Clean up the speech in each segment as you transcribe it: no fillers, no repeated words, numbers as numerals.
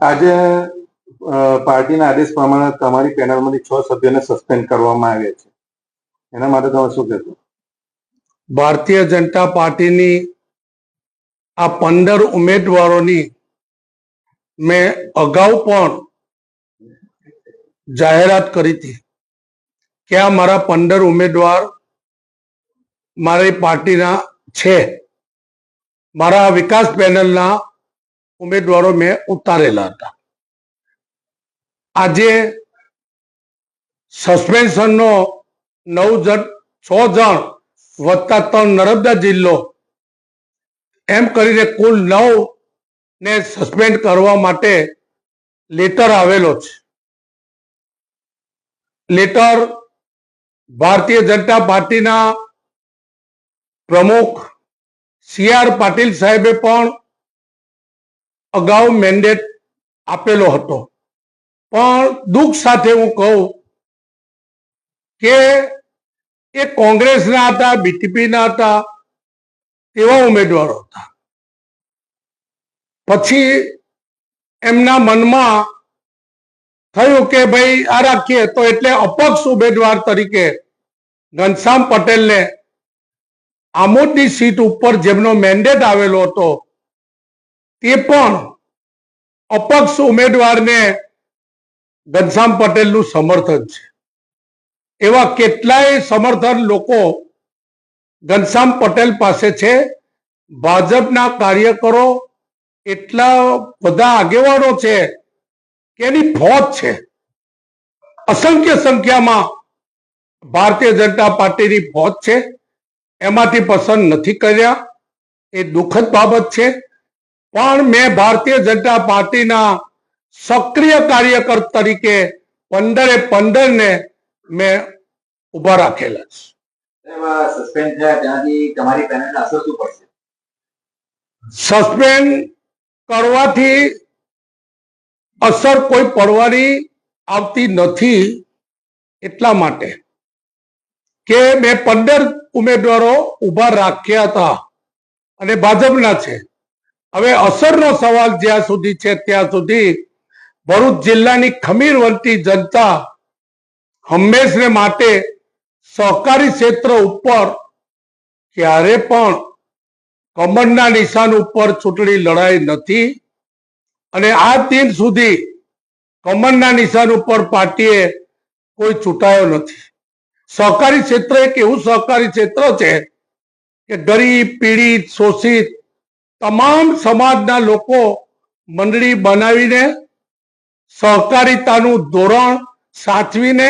આજે પાર્ટીના આદેશ પ્રમાણે તમારી પેનલમાંથી 6 સભ્યોને સસ્પેન્ડ કરવામાં આવ્યા છે, એના માટે તમે શું કહેશો? ભારતીય જનતા પાર્ટીની આ 15 ઉમેદવારોની મેં અગાઉ પણ જાહેરાત કરી હતી કે આ મારા 15 ઉમેદવાર મારી પાર્ટીના છે. મારા વિકાસ પેનલના ઉમેદવારો મેં ઉતારેલા હતા. આજે સસ્પેન્શનનો 6 જણ વત્તા 3 નર્મદા જિલ્લો એમ કરીને કુલ 9 ને સસ્પેન્ડ કરવા માટે લેટર આવેલો છે. લેટર ભારતીય જનતા પાર્ટીના પ્રમુખ CR પાટીલ સાહેબે પણ અગાઉ મેન્ડેટ આપેલો હતો, પણ દુઃખ સાથે હું કહું કે એ કોંગ્રેસના હતા, BTPના હતા, તેવા ઉમેદવારો હતા. પછી એમના મનમાં થયું કે ભાઈ આ રાખીએ તો એટલે અપક્ષ ઉમેદવાર તરીકે ઘનશ્યામ પટેલને આમોદની સીટ ઉપર જેમનો મેન્ડેટ આવેલો હતો તે પણ અપક્ષ ઉમેદવારને ઘનશ્યામ પટેલનું સમર્થન છે. એવા કેટલાય સમર્થન લોકો ઘનશ્યામ પટેલ પાસે છે. ભાજપના કાર્યકરો એટલા બધા આગેવાનો છે કે એની ફોજ છે. અસંખ્ય સંખ્યામાં ભારતીય જનતા પાર્ટીની ફોજ છે. એમાંથી પસંદ નથી કર્યા, એ દુઃખદ બાબત છે. પણ મેં ભારતીય જનતા પાર્ટીના સક્રિય કાર્યકર તરીકે 15 ને મેં ઉભા રાખેલા છે. સસ્પેન્ડ કરવાથી અસર કોઈ પડવાની આવતી નથી, એટલા માટે કે મેં 15 ઉમેદવારો ઉભા રાખ્યા હતા અને ભાજપના છે. હવે અસરનો સવાલ જ્યાં સુધી છે ત્યાં સુધી ભરૂચ જિલ્લાની ખમીરવંતી જનતા હંમેશને માટે સહકારી ક્ષેત્ર ઉપર ક્યારે પણ કમળના નિશાન ઉપર ચૂંટણી લડાઈ નથી અને આ દિન સુધી કમળના નિશાન ઉપર પાર્ટીએ કોઈ ચૂંટાયો નથી. સહકારી ક્ષેત્ર એક એવું સહકારી ક્ષેત્ર છે કે ગરીબ, પીડિત, શોષિત તમામ સમાજના લોકો મંડળી બનાવીને સહકારિતાનું ધોરણ સાચવીને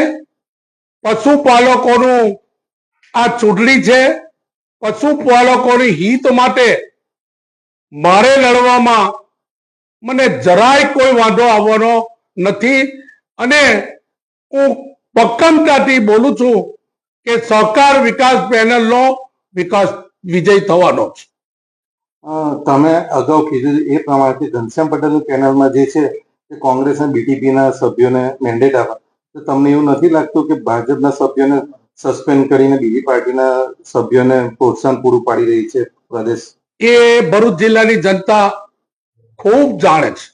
પશુપાલકોનું આ ચૂંટણી છે. પશુપાલકોની હિત માટે મારે લડવામાં મને જરાય કોઈ વાંધો આવવાનો નથી અને હું પક્કમતાથી બોલું છું કે સહકાર વિકાસ પેનલનો વિકાસ વિજય થવાનો છે. તમે અગાઉ કીધું એ પ્રમાણે ઘનશ્યામ પટેલની પેનલમાં જે છે એ કોંગ્રેસ અને BTPના સભ્યોને મેન્ડેટ આપે, તો તમને એવું નથી લાગતું કે ભાજપના સભ્યોને સસ્પેન્ડ કરીને બીજી પાર્ટીના સભ્યોને પ્રોત્સાહન પૂરું પાડી રહી છે પ્રદેશ? એ ભરૂચ જિલ્લાની જનતા ખૂબ જાણે છે,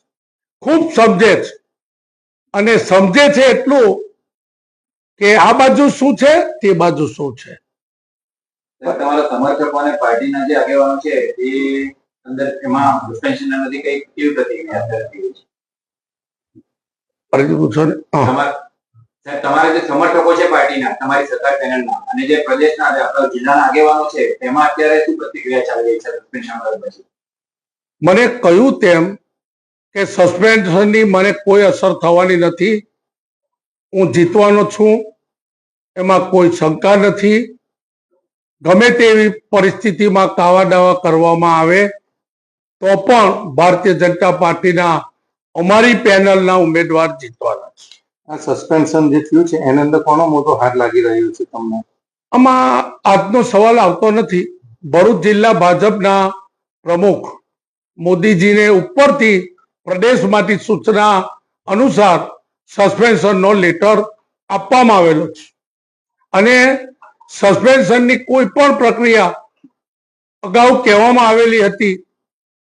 ખૂબ સમજે છે અને સમજે છે એટલું કે આ બાજુ શું છે તે બાજુ શું છે. તમારા સમર્થકો અને પાર્ટીના જે આગેવાનો છે એ અંદર એમાં સસ્પેન્શન નથી, કઈ કેવી પ્રતિક્રિયા કરતી છે? ફરીથી પૂછો ને. તમારા જે સમર્થકો છે પાર્ટીના, તમારી સરકાર પેનલના અને જે પ્રદેશના આપણા જિલ્લાના આગેવાનો છે તેમાં અત્યારે શું પ્રતિક્રિયા ચાલી રહી છે સસ્પેન્શન પછી? મને કહ્યું તેમ કે સસ્પેન્શનની મને કોઈ અસર થવાની નથી. હું જીતવાનો છું, એમાં કોઈ શંકા નથી. ગમે તેવી પરિસ્થિતિમાં કાવા દાવા કરવામાં આવે તો પણ ભારતીય જનતા પાર્ટીના અમારી પેનલના ઉમેદવાર જીતવાના છે. આ સસ્પેન્શન જે થયું છે એની અંદર કોનો મોટો હાથ લાગી રહ્યો છે તમને? આમાં આજનો સવાલ આવતો નથી. ભરૂચ જિલ્લા ભાજપના પ્રમુખ મોદીજીને ઉપરથી પ્રદેશમાંથી સૂચના અનુસાર સસ્પેન્શનનો લેટર આપવામાં આવેલો છે અને સસ્પેન્શનની કોઈ પણ પ્રક્રિયા અગાઉ કહેવામાં આવેલી હતી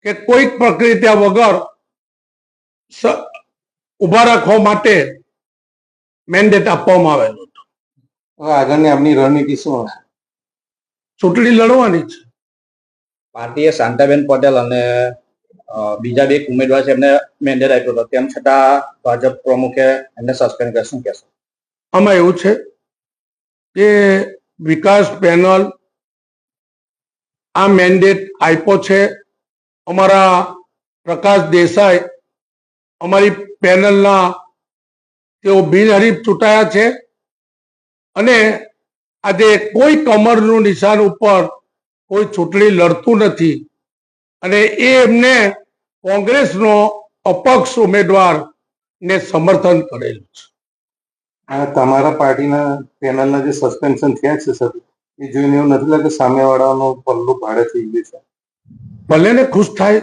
કે કોઈ પ્રક્રિયા વગર ઉભા રાખવા માટે મેન્ડેટ આપવામાં આવેલું હતું. હવે આગળની આપની રણનીતિ શું હશે? ચૂંટણી લડવાની છે. પાર્ટીએ શાંતાબેન પટેલ અને બીજા બે ઉમેદવાર છે એમને મેન્ડેટ આપ્યો હતો, તેમ છતાં ભાજપ પ્રમુખે એમને સસ્પેન્ડ કર્યા. શું કહેશો? આમાં એવું છે કે વિકાસ પેનલ આ મેન્ડેટ આપ્યો છે. અમારા પ્રકાશ દેસાઈ અમારી પેનલના તેઓ બિનહરીફ ચૂંટાયા છે અને આજે કોઈ કમરનું નિશાન ઉપર કોઈ ચૂંટણી લડતું નથી અને એ એમને કોંગ્રેસનો અપક્ષ ઉમેદવારને સમર્થન કરેલું છે. આ તમારા પાર્ટીના પેનલના જે સસ્પેન્શન થયા છે સર, એ જોઈને એવું નથી લાગતું સામેવાળાનો પલ્લું ભાડે થઈ ગયું છે? ભલે ને ખુશ થાય,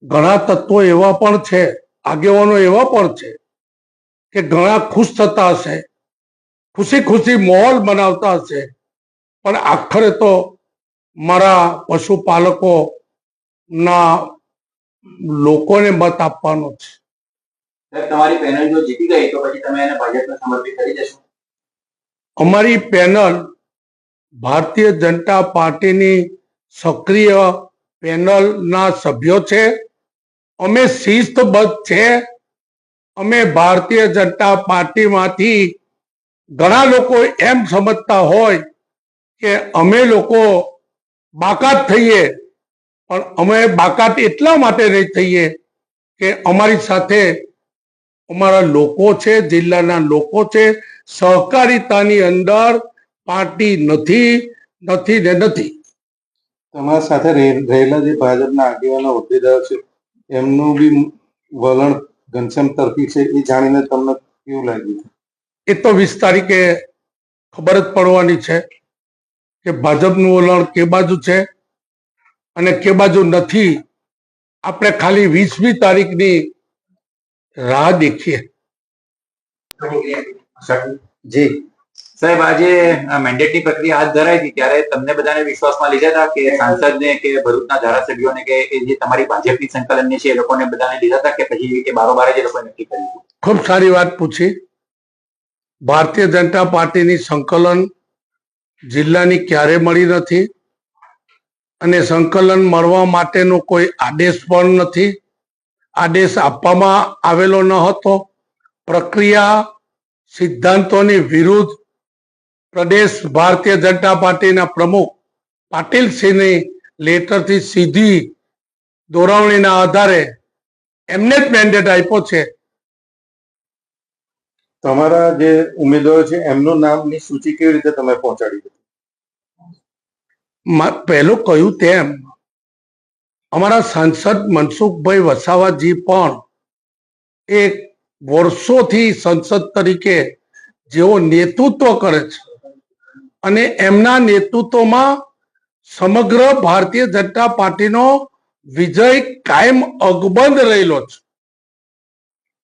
ઘણા તત્વો એવા પણ છે, આગેવાનો એવા પણ છે કે ઘણા ખુશ થતા હશે, ખુશી ખુશી માહોલ બનાવતા હશે, પણ આખરે તો મારા પશુપાલકો ના લોકોને મત આપવાનો છે. સાહેબ, તમારી પેનલ જો જીતી ગઈ તો પછી તમે એને ભાજપને સમર્પિત કરી દેશો? અમારી પેનલ ભારતીય જનતા પાર્ટીની સક્રિય પેનલના સભ્યો છે. અમે શિસ્તબદ્ધ છે. અમે ભારતીય જનતા પાર્ટીમાંથી ઘણા લોકો એમ સમજતા હોય કે અમે લોકો બાકાત થઈએ, પણ અમે બાકાત એટલા માટે નહીં થઈએ કે અમારી સાથે અમારા લોકો છે, જિલ્લાના લોકો છે. સહકારિતાની અંદર પાર્ટી નથી ને નથી. તમારા સાથે રહેલા જે ભાજપના આગેવાનો હોદ્દેદારો છે એમનું બી વલણ ઘનશ્યામ તરફી છે, એ જાણીને તમને કેવું લાગ્યું? એ તો 20 તારીખે ખબર જ પડવાની છે કે ભાજપનું વલણ કે બાજુ છે અને કે બાજુ નથી. આપણે ખાલી 20મી તારીખની રાહ દેખીએ. જી સાહેબ, આજે મેન્ડેટની પ્રક્રિયા હાથ ધરાઈ હતી ત્યારે તમને બધાને વિશ્વાસમાં લીધા હતા કે સાંસદને કે ભરૂચના ધારાસભ્યોને કે એ જે તમારી ભાજપની સંકલનની છે એ લોકોને બધાને લીધા હતા કે પછી એ બારોબાર જ એ લોકોએ નક્કી કર્યું? ખૂબ સારી વાત પૂછી. ભારતીય જનતા પાર્ટીની સંકલન જિલ્લાની ક્યારે મળી નથી અને સંકલન મળવા માટેનો કોઈ આદેશ પણ નથી. આદેશ આપવામાં આવેલો ન હતો. પ્રક્રિયા સિદ્ધાંતોની વિરુદ્ધ પ્રદેશ ભારતીય જનતા પાર્ટીના પ્રમુખ પાટીલસિંહની લેટરથી સીધી દોરવણીના આધારે એમને જ મેન્ડેટ આપ્યો છે. તમારા જે ઉમેદવારો છે એમનું નામની સૂચિ કેવી રીતે તમે પહોંચાડી? પહેલું કહ્યું તેમ અમારા સાંસદ મનસુખભાઈ વસાવાજી પણ એક વર્ષોથી સંસદ તરીકે જેઓ નેતૃત્વ કરે છે અને એમના નેતૃત્વમાં સમગ્ર ભારતીય જનતા પાર્ટીનો વિજય કાયમ અકબંધ રહેલો છે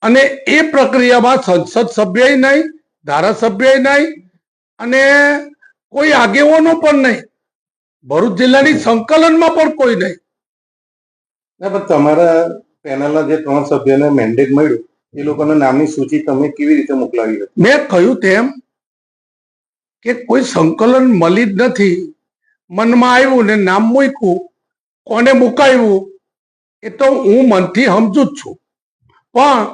અને એ પ્રક્રિયામાં સંસદ સભ્ય નહીં, ધારાસભ્ય નહીં અને કોઈ આગેવાનો પણ નહીં, ભરૂચ જિલ્લાની સંકલનમાં પણ કોઈ નહીં. ના, પણ તમારા પેનલના જે 3 સભ્યોને મેન્ડેટ મળ્યું એ લોકોના નામની સૂચિ તમે કેવી રીતે મોકલાવી હતી? મેં કહ્યું તેમ કે કોઈ સંકલન મળી જ નથી. મનમાં આવ્યું ને નામ મૂક્યું. કોને મુકાયું એ તો હું મનથી સમજુ જ છું, પણ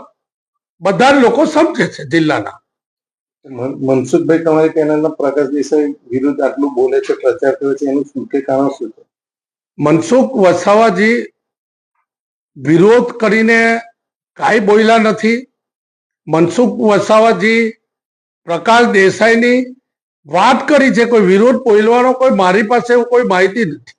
બધા લોકો સમજે છે જિલ્લાના. મનસુખભાઈ તમારી પેનલના પ્રકાશ દેસાઈ વિરુદ્ધ આટલું બોલે છે, પ્રચાર કરે છે, એનું મુખ્ય કારણ શું છે? મનસુખ વસાવાજી વિરોધ કરીને કાંઈ બોલ્યા નથી. મનસુખ વસાવાજી પ્રકાશ દેસાઈની વાત કરી છે. કોઈ વિરોધ બોલવાનો કોઈ મારી પાસે કોઈ માહિતી નથી.